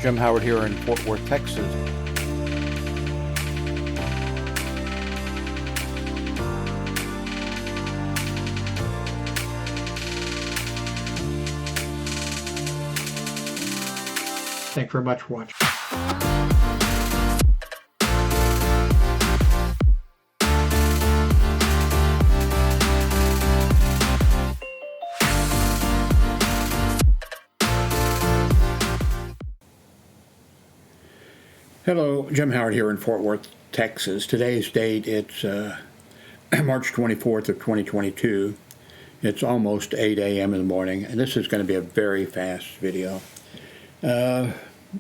Jim Howard here in Fort Worth, Texas. Thank you very much for watching. Hello, Jim Howard here in Fort Worth, Texas. Today's date, it's March 24th of 2022. It's almost 8 a.m. in the morning, and this is going to be a very fast video. I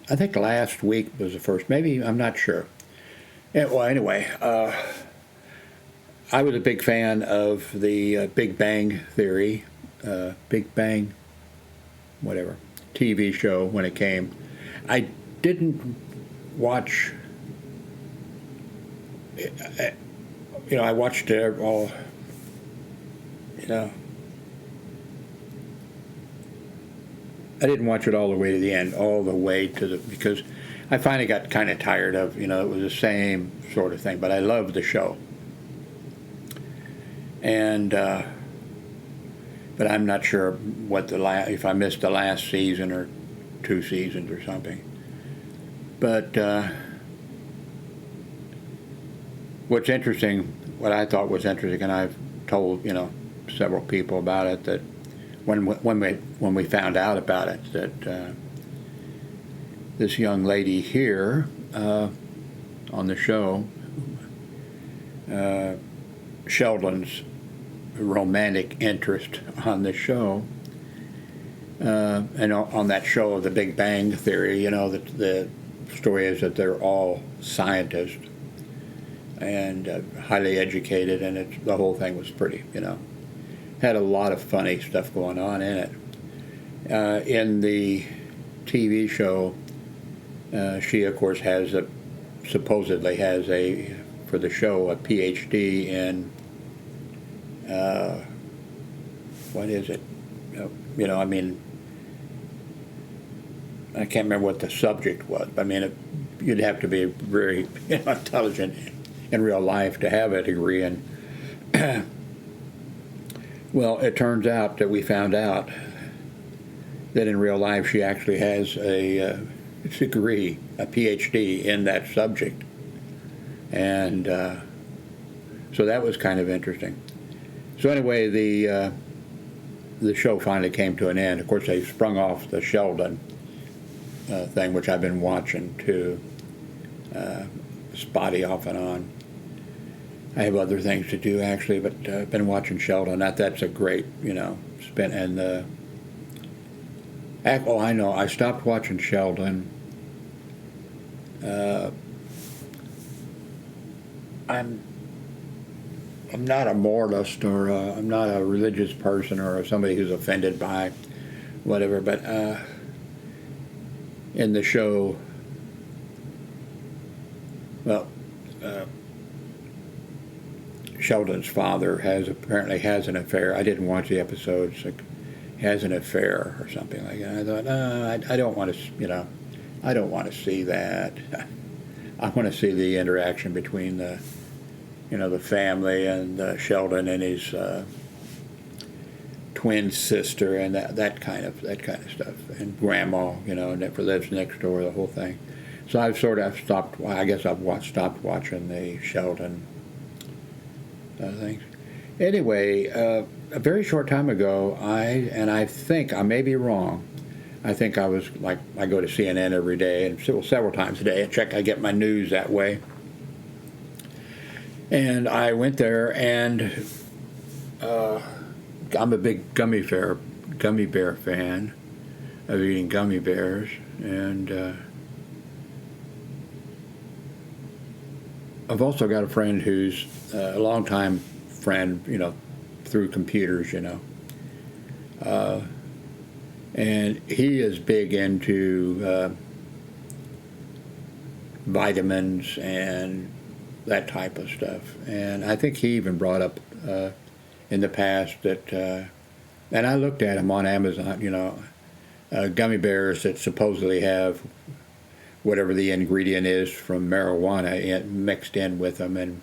think last week was the first, maybe, I'm not sure. Well, anyway, I was a big fan of the Big Bang Theory, Big Bang, whatever, TV show when it came. I didn't watch, I watched it all, I didn't watch it all the way to the end, because I finally got kind of tired of, it was the same sort of thing, but I loved the show. And, but I'm not sure if I missed the last season or 2 seasons or something. But what I thought was interesting, and I've told, several people about it, that when we found out about it, that this young lady here on the show, Sheldon's romantic interest on the show, and on that show of the Big Bang Theory, the story is that they're all scientists and highly educated, and the whole thing was pretty, had a lot of funny stuff going on in it. In the TV show, she of course supposedly has for the show, a PhD in what is it? I can't remember what the subject was, but you'd have to be very intelligent in real life to have a degree in. Well, it turns out that we found out that in real life she actually has a degree, a PhD in that subject. And so that was kind of interesting. So anyway, the show finally came to an end. Of course, they sprung off the Sheldon thing, which I've been watching too, spotty off and on. I have other things to do actually, but I've been watching Sheldon. That's a great, spin. And I know I stopped watching Sheldon. I'm not a moralist, or I'm not a religious person, or somebody who's offended by whatever. But in the show, Sheldon's father apparently has an affair. I didn't watch the episodes. Has an affair or something like that. I thought, I don't want to, I don't want to see that. I want to see the interaction between the family and Sheldon and his twin sister and that kind of stuff, and grandma, that lives next door, the whole thing. So I've sort of stopped. I guess I've stopped watching the Sheldon things. Anyway, a very short time ago, I think I may be wrong. I think I was I go to CNN every day, and several times a day. I get my news that way. And I went there, and I'm a big gummy bear fan of eating gummy bears, and I've also got a friend who's a longtime friend, through computers, and he is big into vitamins and that type of stuff. And I think he even brought up in the past that, and I looked at them on Amazon, gummy bears that supposedly have whatever the ingredient is from marijuana mixed in with them, and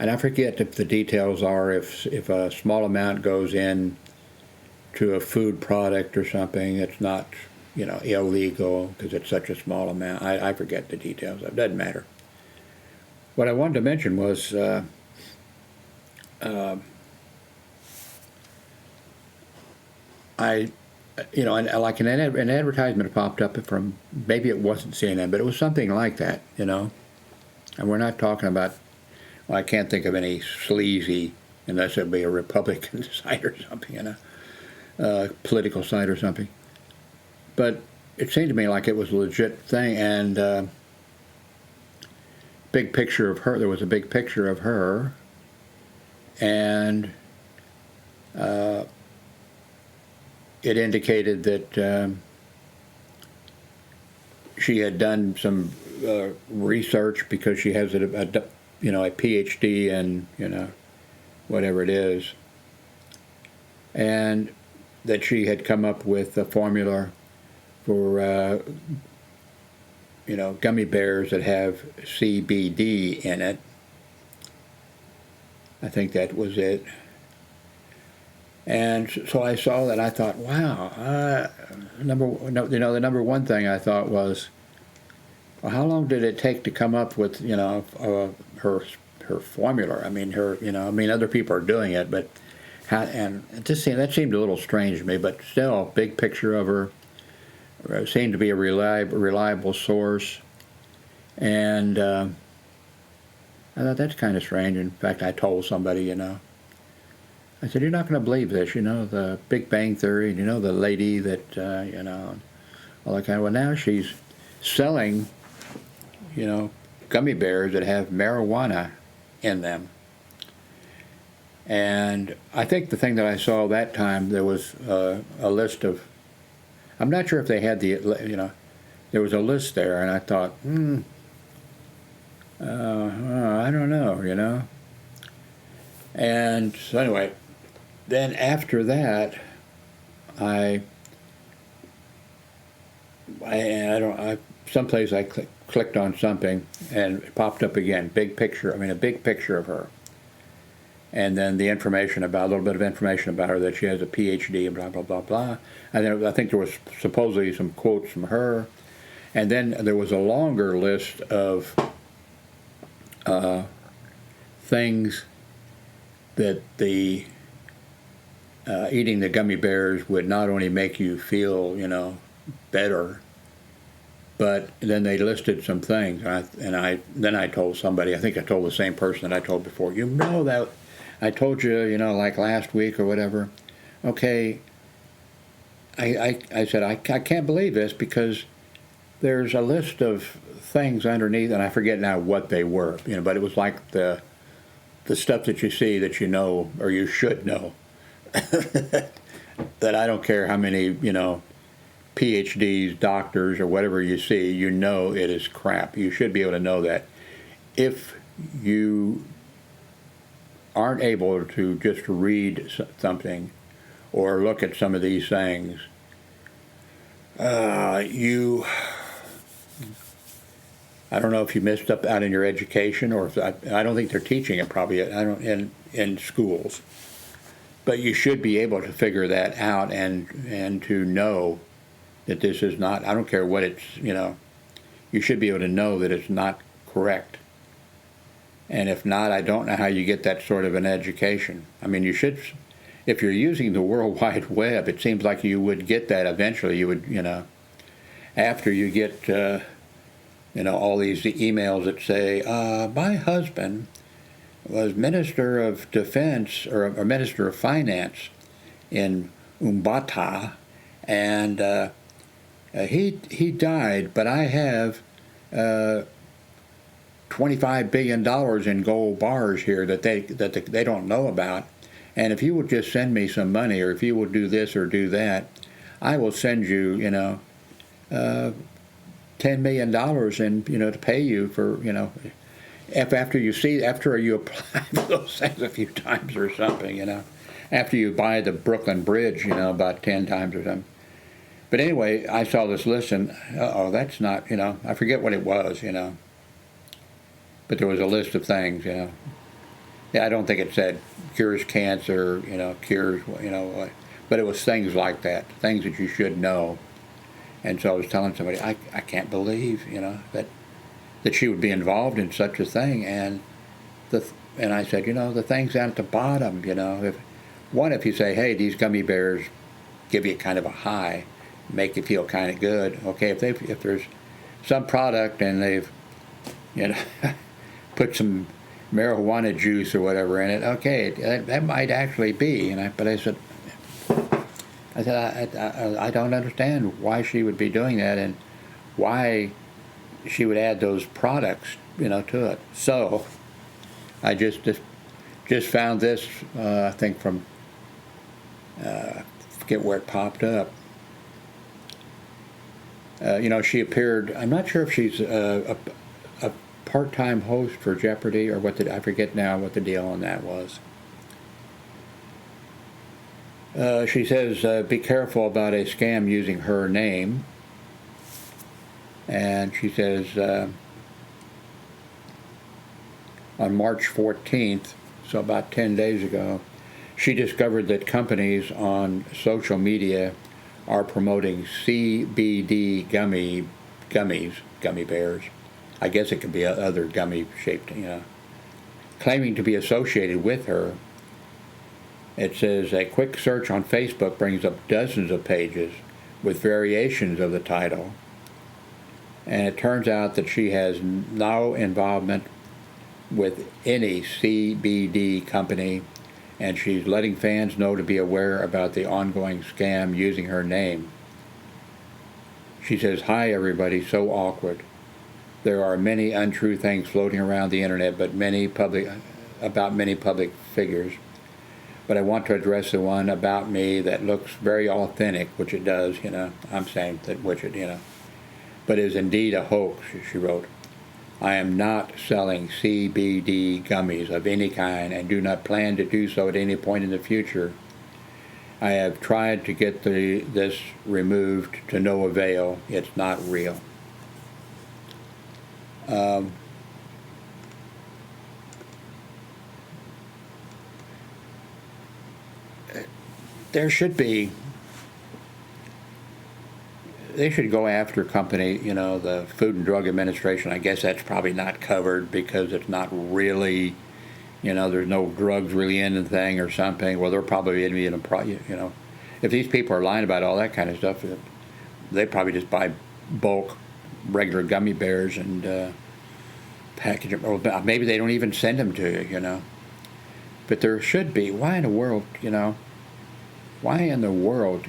I forget if the details are if a small amount goes in to a food product or something, it's not illegal because it's such a small amount. I forget the details. It doesn't matter. What I wanted to mention was and like an advertisement popped up from, maybe it wasn't CNN, but it was something like that, and we're not talking about, well, I can't think of any sleazy, unless it be a Republican site or something, political site or something. But it seemed to me like it was a legit thing, and big picture of her. There was a big picture of her, and it indicated that she had done some research because she has a PhD in whatever it is, and that she had come up with a formula for gummy bears that have CBD in it. I think that was it. And so I saw that, and I thought, wow. The number one thing I thought was, well, how long did it take to come up with her formula? I mean, other people are doing it, but that seemed a little strange to me. But still, big picture of her seemed to be a reliable source, and I thought that's kind of strange. In fact, I told somebody, I said, you're not going to believe this, the Big Bang Theory, and the lady that, all that kind of, well, now she's selling, gummy bears that have marijuana in them. And I think the thing that I saw that time, there was a list of, I'm not sure if they had there was a list there, and I thought, I don't know, And so anyway, then after that, someplace I clicked on something, and it popped up again, a big picture of her. And then a little bit of information about her, that she has a PhD and blah, blah, blah, blah. And then I think there was supposedly some quotes from her. And then there was a longer list of things that eating the gummy bears would not only make you feel, better, but then they listed some things. Then I told somebody, I think I told the same person that I told before, that I told you, like last week or whatever. Okay, I said, I can't believe this, because there's a list of things underneath, and I forget now what they were, but it was like the stuff that you see that or you should know. That I don't care how many, PhDs, doctors, or whatever you see, it is crap. You should be able to know that. If you aren't able to just read something or look at some of these things, I don't know if you missed up out in your education, or if I don't think they're teaching it probably in schools. But you should be able to figure that out and to know that this is not, I don't care what it's, you should be able to know that it's not correct. And if not, I don't know how you get that sort of an education. I mean, you should, if you're using the World Wide Web, it seems like you would get that eventually. You would, after you get, all these emails that say, my husband was Minister of Defense or Minister of Finance in Umbata, and he died, but I have $25 billion in gold bars here that they don't know about, and if you would just send me some money, or if you will do this or do that, I will send you, $10 million to pay you for, after you apply for those things a few times or something, after you buy the Brooklyn Bridge, about 10 times or something. But anyway, I saw this list, and that's not, I forget what it was, but there was a list of things, Yeah, I don't think it said cures cancer, cures, but it was things like that, things that you should know. And so I was telling somebody, I can't believe, that she would be involved in such a thing. And I said, the things down at the bottom, if you say, hey, these gummy bears give you kind of a high, make you feel kind of good. Okay, if there's some product and they've, put some marijuana juice or whatever in it, okay, that might actually be. But I said, I don't understand why she would be doing that and why she would add those products, to it. So I just found this, I think from, forget where it popped up. She appeared, I'm not sure if she's a part-time host for Jeopardy or I forget now what the deal on that was. She says, be careful about a scam using her name. And she says, on March 14th, so about 10 days ago, she discovered that companies on social media are promoting CBD gummy bears. I guess it could be other gummy-shaped, claiming to be associated with her. It says a quick search on Facebook brings up dozens of pages with variations of the title. And it turns out that she has no involvement with any CBD company, and she's letting fans know to be aware about the ongoing scam using her name. She says, hi everybody, so awkward. There are many untrue things floating around the internet, but about many public figures. But I want to address the one about me that looks very authentic, which it does, I'm saying that but is indeed a hoax, she wrote. I am not selling CBD gummies of any kind and do not plan to do so at any point in the future. I have tried to get this removed to no avail. It's not real. They should go after company, the Food and Drug Administration. I guess that's probably not covered because it's not really, there's no drugs really in the thing or something. Well, they're probably in if these people are lying about all that kind of stuff, they probably just buy bulk regular gummy bears and package them. Or maybe they don't even send them to you, But there should be. Why in the world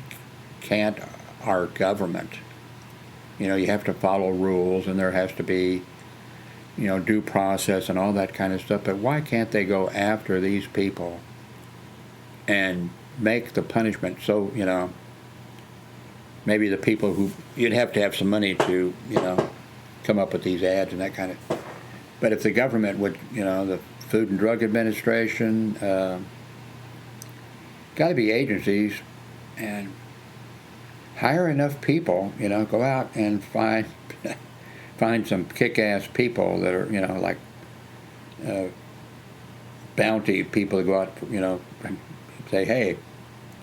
can't our government, you have to follow rules and there has to be, due process and all that kind of stuff, but why can't they go after these people and make the punishment so, maybe the people who, you'd have to have some money to, come up with these ads and that kind of, but if the government would, the Food and Drug Administration, got to be agencies and hire enough people, go out and find some kick-ass people that are, like bounty people that go out, and say, hey,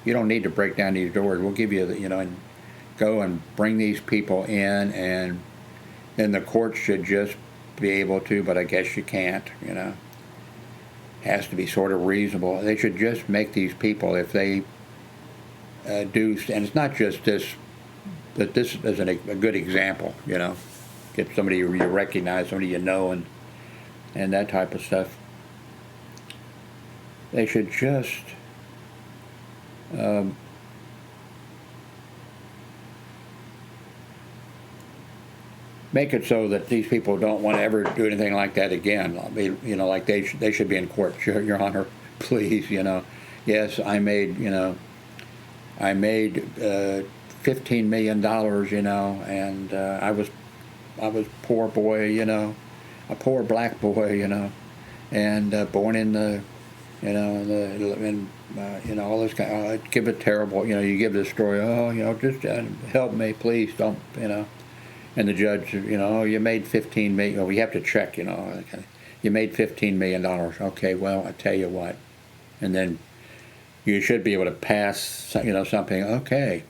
you don't need to break down these doors. We'll give you the, and go and bring these people in, and then the courts should just be able to, but I guess you can't, Has to be sort of reasonable. They should just make these people, if they do, and it's not just this, but this is a good example, get somebody you recognize, somebody and that type of stuff. They should just make it so that these people don't want to ever do anything like that again. I mean, like they should be in court. Your Honor, please, yes, I made $15 million, and I was poor boy, a poor black boy, and born in the you know, all this kind. Give it terrible. You give this story. Oh, just help me, please, don't. And the judge, oh, you made $15 million. We have to check. You made $15 million. Okay, well, I tell you what, and then you should be able to pass. Something. Okay,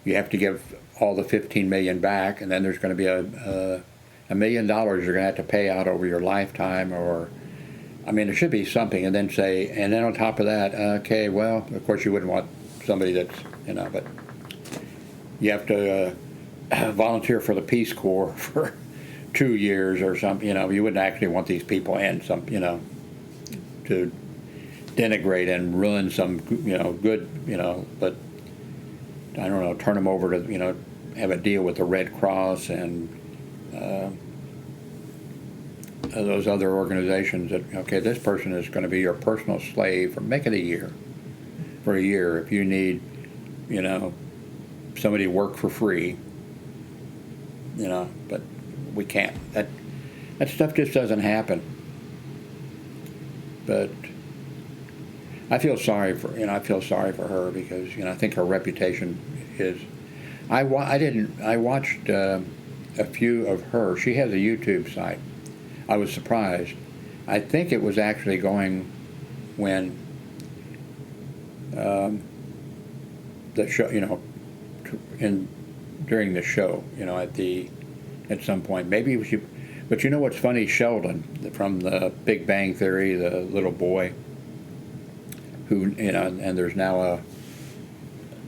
you have to give all the $15 million back, and then there's going to be $1 million you're going to have to pay out over your lifetime, or. There should be something, and then on top of that, okay, well, of course you wouldn't want somebody that's, but you have to volunteer for the Peace Corps for 2 years or something, you wouldn't actually want these people in to denigrate and ruin some, good, but I don't know, turn them over to, have a deal with the Red Cross and, those other organizations that, okay, this person is going to be your personal slave for make it for a year. If you need, somebody to work for free, but we can't. That stuff just doesn't happen. But I feel sorry for her because, I think her reputation is. I watched a few of her. She has a YouTube site. I was surprised. I think it was actually going when the show, during the show, at some point. Maybe she, but what's funny? Sheldon from the Big Bang Theory, the little boy, who and there's now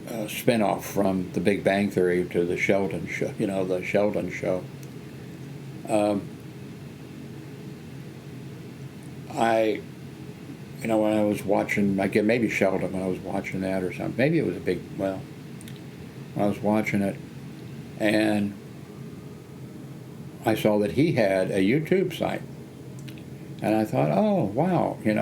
a spin-off from the Big Bang Theory to the Sheldon show. The Sheldon show. When I was watching, maybe Sheldon when I was watching that or something. Maybe it was when I was watching it, and I saw that he had a YouTube site, and I thought, oh wow, he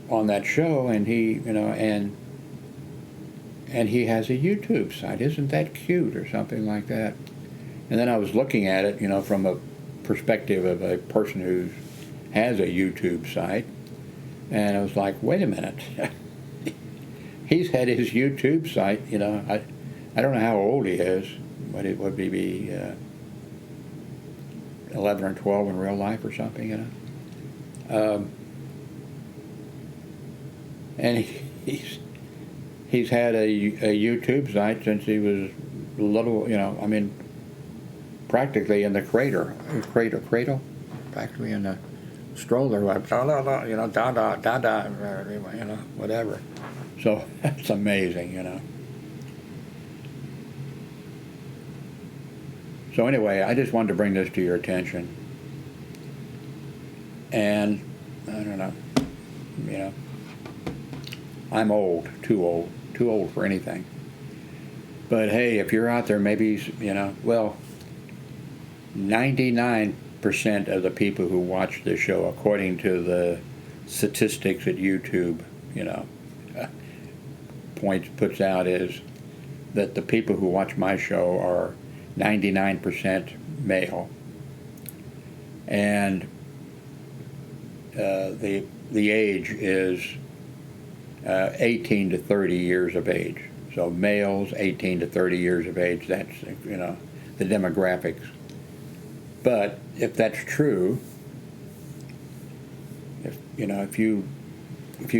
on that show, and he, and he has a YouTube site. Isn't that cute or something like that? And then I was looking at it, from a perspective of a person who has a YouTube site, and I was like, wait a minute, he's had his YouTube site, I don't know how old he is, but it would be 11 or 12 in real life or something, and he's had a YouTube site since he was little, practically in the cradle, practically in the stroller, like, whatever. So that's amazing, So anyway, I just wanted to bring this to your attention. And I don't know, I'm old, too old for anything. But hey, if you're out there, maybe, 99% of the people who watch this show, according to the statistics that YouTube, puts out, is that the people who watch my show are 99% male, and the age is 18 to 30 years of age. So males 18 to 30 years of age. That's the demographics. But if that's true, if you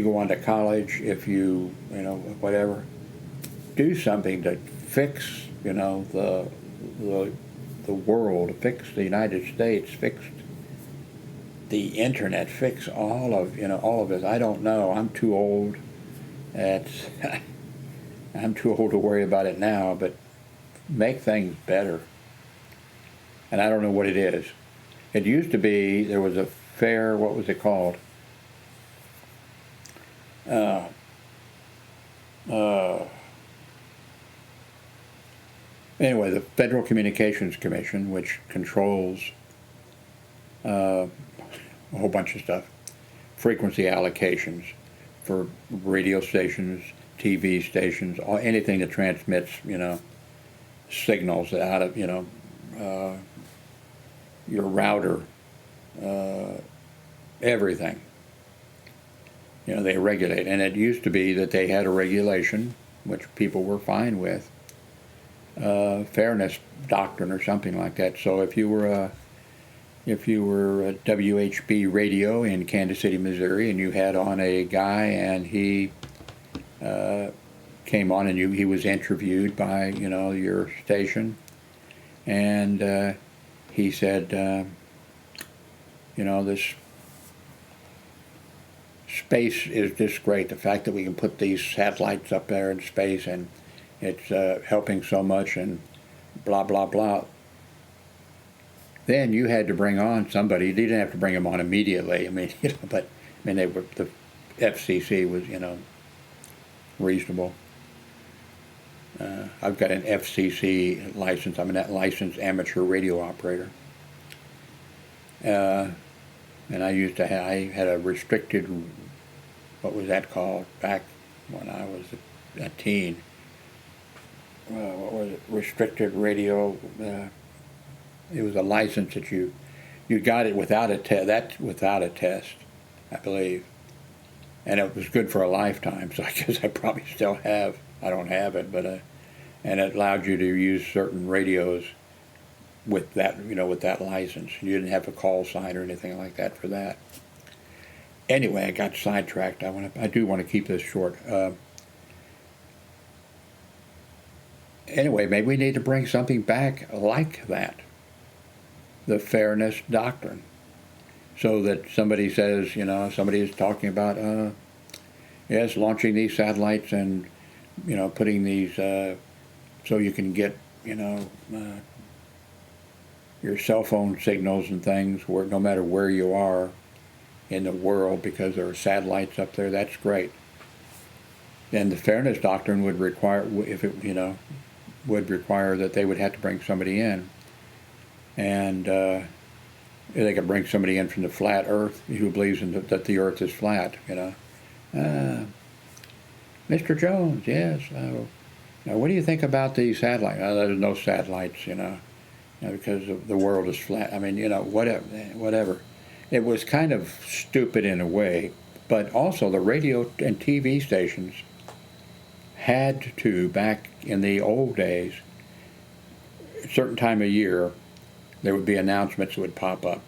go on to college, if you whatever, do something to fix the world, fix the United States, fix the internet, fix all of this. I don't know. I'm too old. I'm too old to worry about it now. But make things better. And I don't know what it is. It used to be, there was a fair, what was it called? Anyway, the Federal Communications Commission, which controls a whole bunch of stuff, frequency allocations for radio stations, TV stations, anything that transmits, signals out of, your router everything. You know, they regulate. And it used to be that they had a regulation, which people were fine with, fairness doctrine or something like that. So if you were a WHB radio in Kansas City, Missouri, and you had on a guy and he came on and he was interviewed by, you know, your station, and he said, you know, this space is just great. The fact that we can put these satellites up there in space and it's helping so much and blah, blah, blah. Then you had to bring on somebody. You didn't have to bring them on immediately. I mean, you know, but I mean, the FCC was, you know, reasonable. I've got an FCC license. I'm a licensed amateur radio operator. And I used to have, I had a restricted, what was that called back when I was a teen? What was it? Restricted radio. It was a license that you got it without a test. That's without a test, I believe. And it was good for a lifetime. So I guess I probably still have. I don't have it, but and it allowed you to use certain radios with that, you know, with that license. You didn't have a call sign or anything like that for that. Anyway, I got sidetracked. I do want to keep this short. Anyway, maybe we need to bring something back like that, the fairness doctrine, so that somebody says, you know, somebody is talking about, yes, launching these satellites and, you know, putting these, so you can get, you know, your cell phone signals and things where no matter where you are in the world, because there are satellites up there. That's great. And the fairness doctrine would require, if it, you know, would require that they would have to bring somebody in, and they could bring somebody in from the flat Earth who believes that the Earth is flat. You know, Mr. Jones, yes. Now, what do you think about these satellites? There's no satellites, you know, because the world is flat. I mean, you know, whatever. It was kind of stupid in a way, but also the radio and TV stations had to, back in the old days, a certain time of year, there would be announcements that would pop up.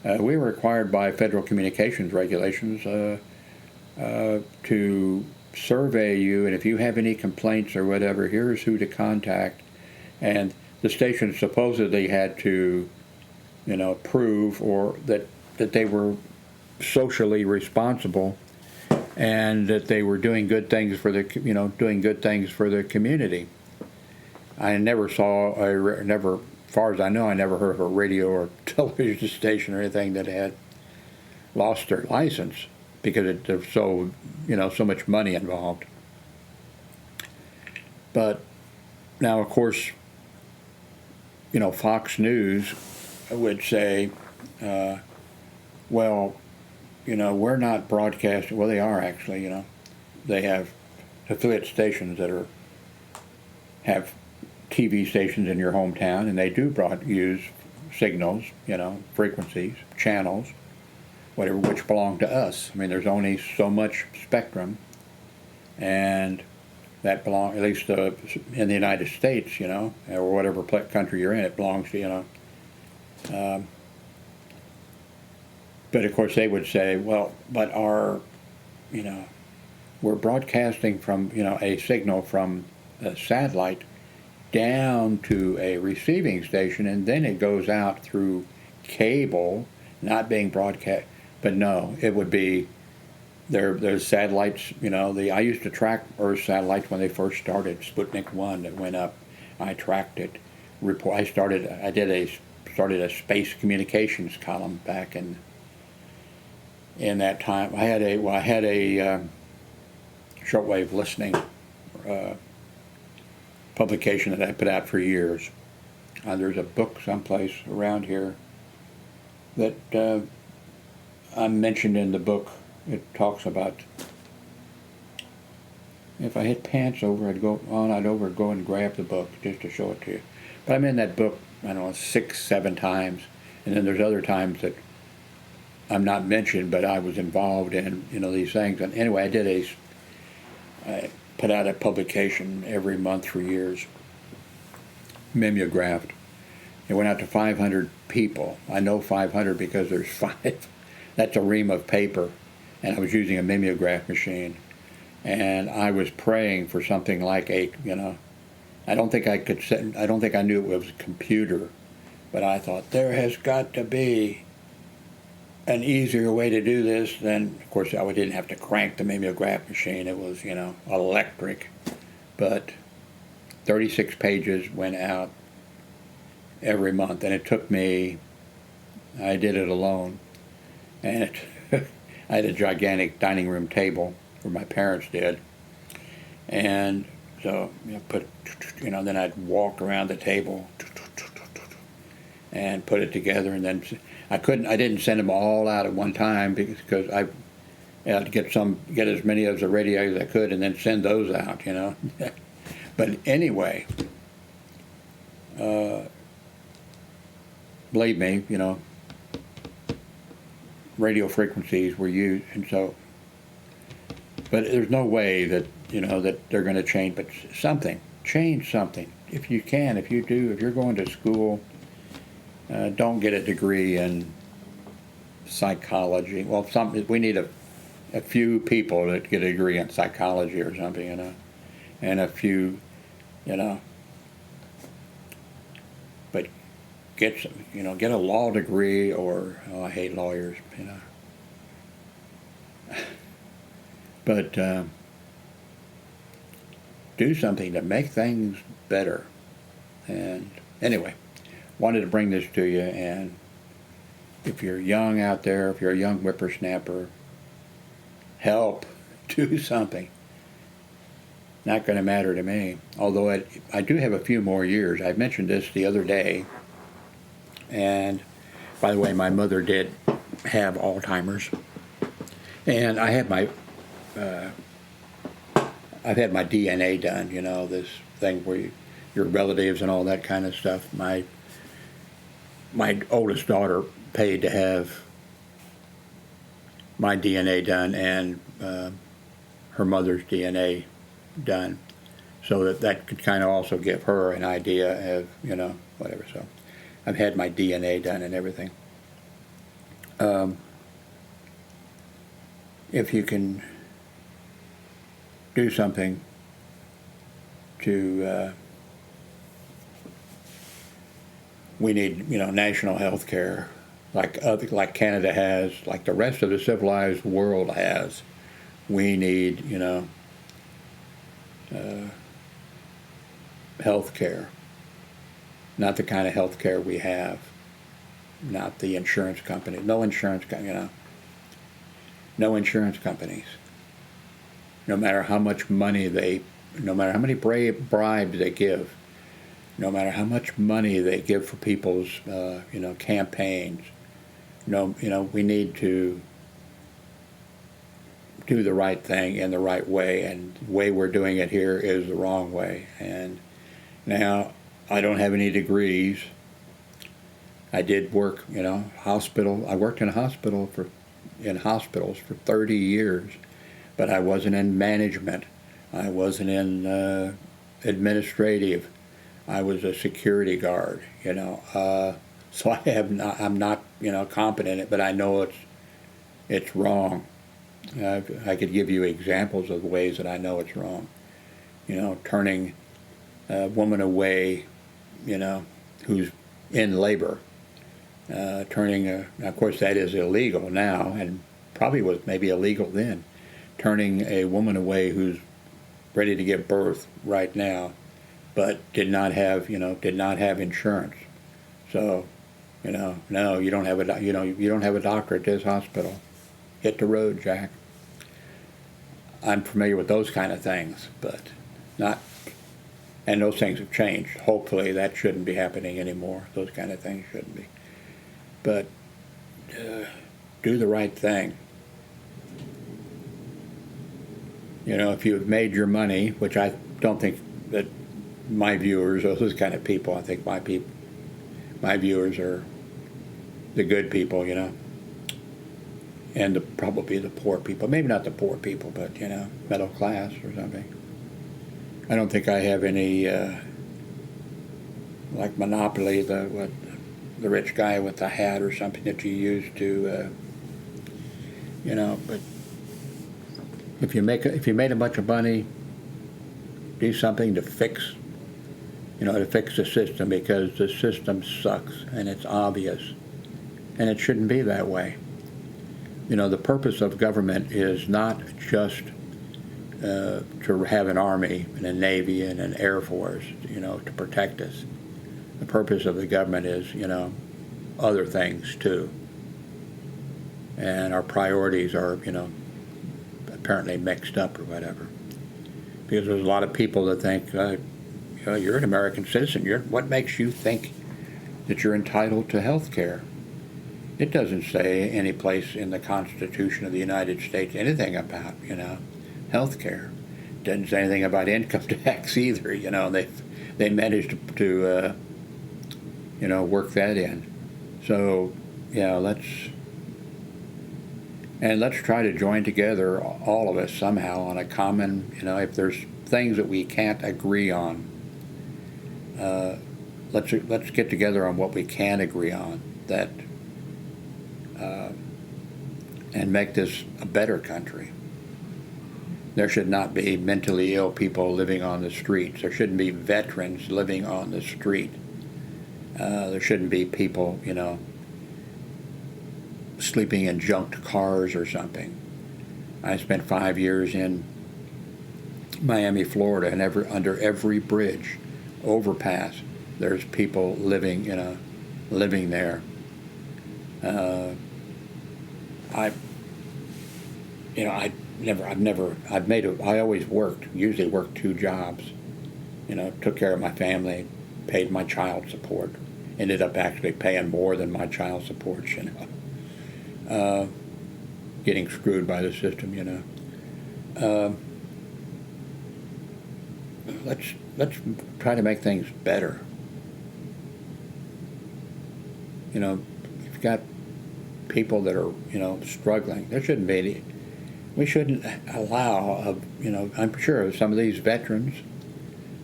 We were required by federal communications regulations to survey you, and if you have any complaints or whatever, here's who to contact. And the station supposedly had to, you know, prove or that they were socially responsible and that they were doing good things for the, you know, doing good things for the community. I never saw never, as far as I know, I never heard of a radio or television station or anything that had lost their license because there's so, you know, so much money involved. But now, of course, you know, Fox News would say, well, you know, we're not broadcasting. Well, they are actually, you know. They have affiliate stations that have TV stations in your hometown, and they do use signals, you know, frequencies, channels, whatever, which belong to us. I mean, there's only so much spectrum, and that belongs, at least in the United States, you know, or whatever country you're in, it belongs to, you know. But of course they would say, well, but you know, we're broadcasting from, you know, a signal from a satellite down to a receiving station, and then it goes out through cable, not being broadcast. But no, it would be, there's satellites, you know, I used to track Earth satellites when they first started, Sputnik 1 that went up. I tracked it. I started a space communications column back in that time. I had a shortwave listening publication that I put out for years. There's a book someplace around here that I mentioned in the book. It talks about, if I hit pants over, I'd go and grab the book just to show it to you. But I'm in that book, I don't know, 6, 7 times, and then there's other times that I'm not mentioned, but I was involved in these things. And anyway, I put out a publication every month for years, mimeographed. It went out to 500 people. I know 500 because there's 5. That's a ream of paper, and I was using a mimeograph machine. And I was praying for something like I don't think I knew it was a computer, but I thought there has got to be an easier way to do this than, of course, I didn't have to crank the mimeograph machine. It was, electric. But 36 pages went out every month, and it took me, I did it alone, and I had a gigantic dining room table, where my parents did, and so then I'd walk around the table and put it together, and then I didn't send them all out at one time because I had to get as many of the radio as I could, and then send those out, But anyway, believe me, radio frequencies were used, and so. But there's no way that that they're going to change. But change something if you can. If you're going to school, don't get a degree in psychology. Well, we need a few people that get a degree in psychology or something, and a few, But get a law degree or I hate lawyers, But do something to make things better. And anyway, wanted to bring this to you. And if you're young out there, if you're a young whippersnapper, help. Do something. Not going to matter to me. Although I do have a few more years. I mentioned this the other day. And by the way, my mother did have Alzheimer's. And I had I've had my DNA done, this thing where your relatives and all that kind of stuff. My oldest daughter paid to have my DNA done and her mother's DNA done, so that could kind of also give her an idea of, whatever. So I've had my DNA done and everything. If you can do something to, we need, national health care like Canada has, like the rest of the civilized world has. We need, health care. Not the kind of health care we have. Not the insurance company. No insurance companies. No matter how much money no matter how many bribes they give, no matter how much money they give for people's, campaigns, we need to do the right thing in the right way, and the way we're doing it here is the wrong way. And now, I don't have any degrees. I did work, hospital. I worked in hospitals for 30 years, but I wasn't in management. I wasn't in administrative. I was a security guard, so I'm not, competent in it, but I know it's wrong. I could give you examples of ways that I know it's wrong. Turning a woman away, who's in labor. Of course that is illegal now, and probably was maybe illegal then. Turning a woman away who's ready to give birth right now, but did not have insurance. So, no, you don't have a doctor at this hospital. Hit the road, Jack. I'm familiar with those kind of things, but not. And those things have changed. Hopefully, that shouldn't be happening anymore. Those kind of things shouldn't be. But do the right thing. If you've made your money, which I don't think that my viewers are those kind of people. I think my viewers are the good people, and probably the poor people. Maybe not the poor people, but middle class or something. I don't think I have any like Monopoly, the rich guy with the hat or something that you use to But if you made a bunch of money, do something to fix the system, because the system sucks and it's obvious, and it shouldn't be that way. The purpose of government is not just to have an army and a navy and an air force, to protect us. The purpose of the government is, other things too. And our priorities are, apparently mixed up or whatever. Because there's a lot of people that think, you're an American citizen. What makes you think that you're entitled to health care? It doesn't say any place in the Constitution of the United States anything about, health care. It doesn't say anything about income tax either. They managed to work that in. So, let's try to join together, all of us, somehow on a common, if there's things that we can't agree on, let's get together on what we can agree on, and make this a better country. There should not be mentally ill people living on the streets. There shouldn't be veterans living on the street. There shouldn't be people, sleeping in junked cars or something. I spent 5 years in Miami, Florida, and under every bridge, overpass, there's people living there. I always usually worked 2 jobs, took care of my family, paid my child support, ended up actually paying more than my child support, getting screwed by the system, Let's try to make things better. You've got people that are, struggling. There shouldn't be any. We shouldn't allow, I'm sure some of these veterans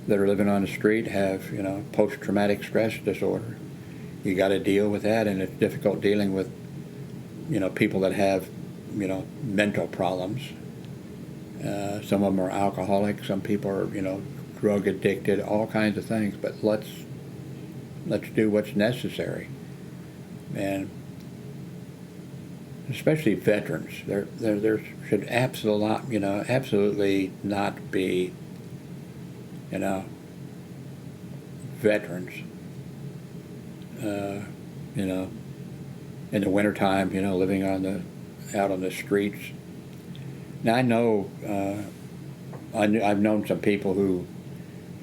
that are living on the street have, post-traumatic stress disorder. You got to deal with that, and it's difficult dealing with, people that have, mental problems. Some of them are alcoholics. Some people are, drug addicted. All kinds of things. But let's do what's necessary, and especially veterans. There should absolutely not be, veterans. In the wintertime, living out on the streets. Now I know, I've known some people who,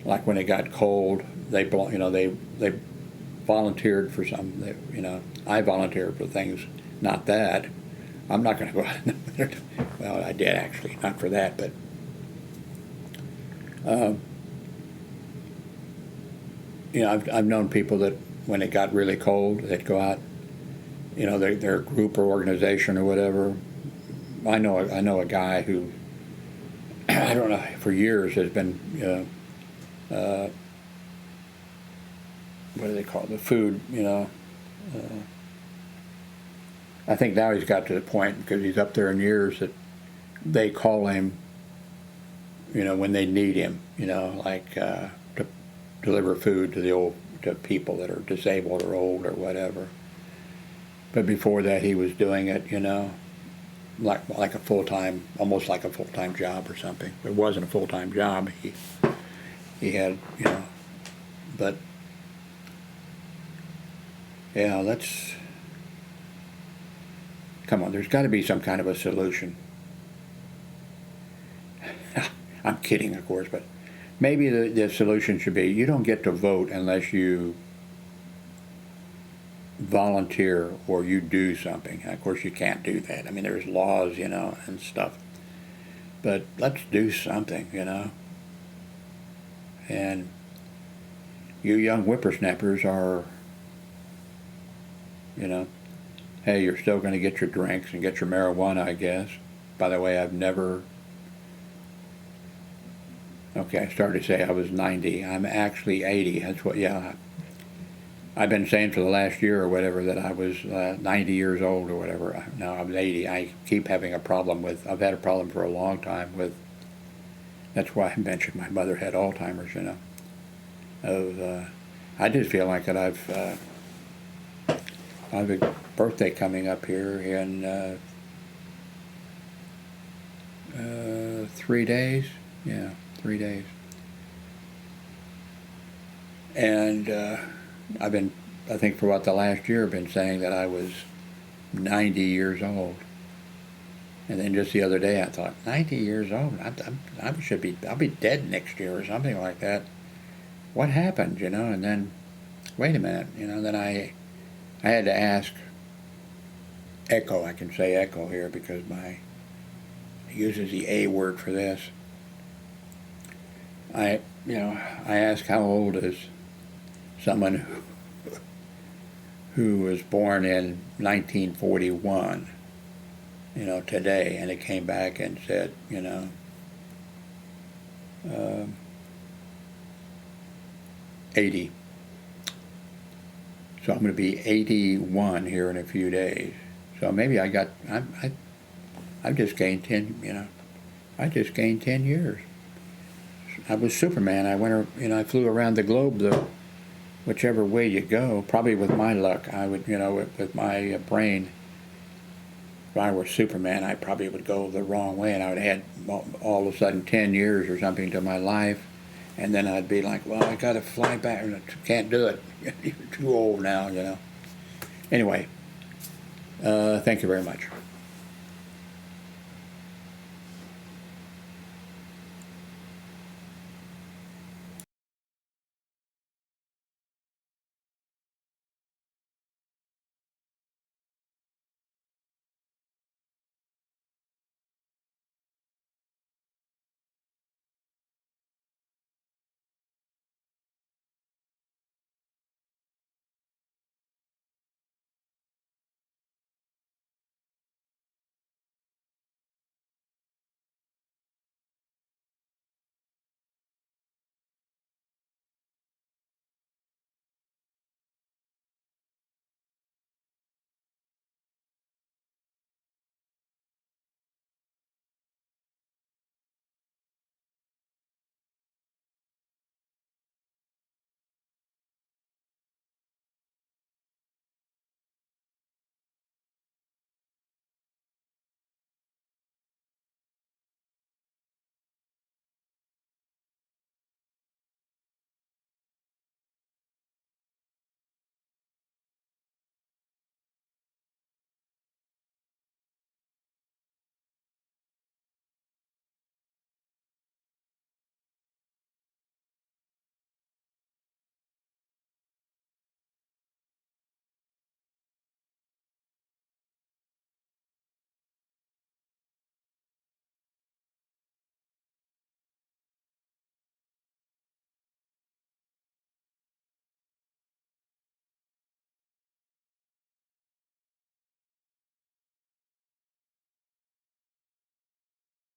like when it got cold, they volunteered for some. I volunteered for things, not that. I'm not going to go out. Well, I did actually, not for that, but. I've known people that when it got really cold, they'd go out. Their group or organization or whatever. I know a guy who, I don't know, for years has been, what do they call it? The food, I think now he's got to the point, because he's up there in years, that they call him, when they need him, like to deliver food to people that are disabled or old or whatever. But before that, he was doing it, like a full-time, almost like a full-time job or something. It wasn't a full-time job. He had, but yeah, come on, there's got to be some kind of a solution. I'm kidding, of course, but maybe the solution should be, you don't get to vote unless you volunteer or you do something. And of course, you can't do that. I mean, there's laws, and stuff. But let's do something, And you young whippersnappers are, hey, you're still going to get your drinks and get your marijuana, I guess. By the way, I've never. Okay, I started to say I was 90. I'm actually 80. That's what, yeah. I've been saying for the last year or whatever that I was 90 years old or whatever. Now I'm 80. I keep having a problem with, I've had a problem for a long time with, that's why I mentioned my mother had Alzheimer's, you know. I just feel like that I have a birthday coming up here in 3 days. Yeah, 3 days. And I think for about the last year, I've been saying that I was 90 years old. And then just the other day, I thought, 90 years old? I'll be dead next year or something like that. What happened, you know? And then, wait a minute, you know, then I had to ask Echo. I can say Echo here because it uses the A word for this. I asked how old is someone who was born in 1941, you know, today, and it came back and said, you know, 80. So I'm going to be 81 here in a few days. So maybe I've just gained 10, you know, I just gained 10 years. I was Superman. I flew around the globe, whichever way you go. Probably with my luck, I would, you know, with my brain, if I were Superman, I probably would go the wrong way, and I would add all of a sudden 10 years or something to my life, and then I'd be like, well, I got to fly back. I can't do it. You're too old now, you know. Anyway, thank you very much.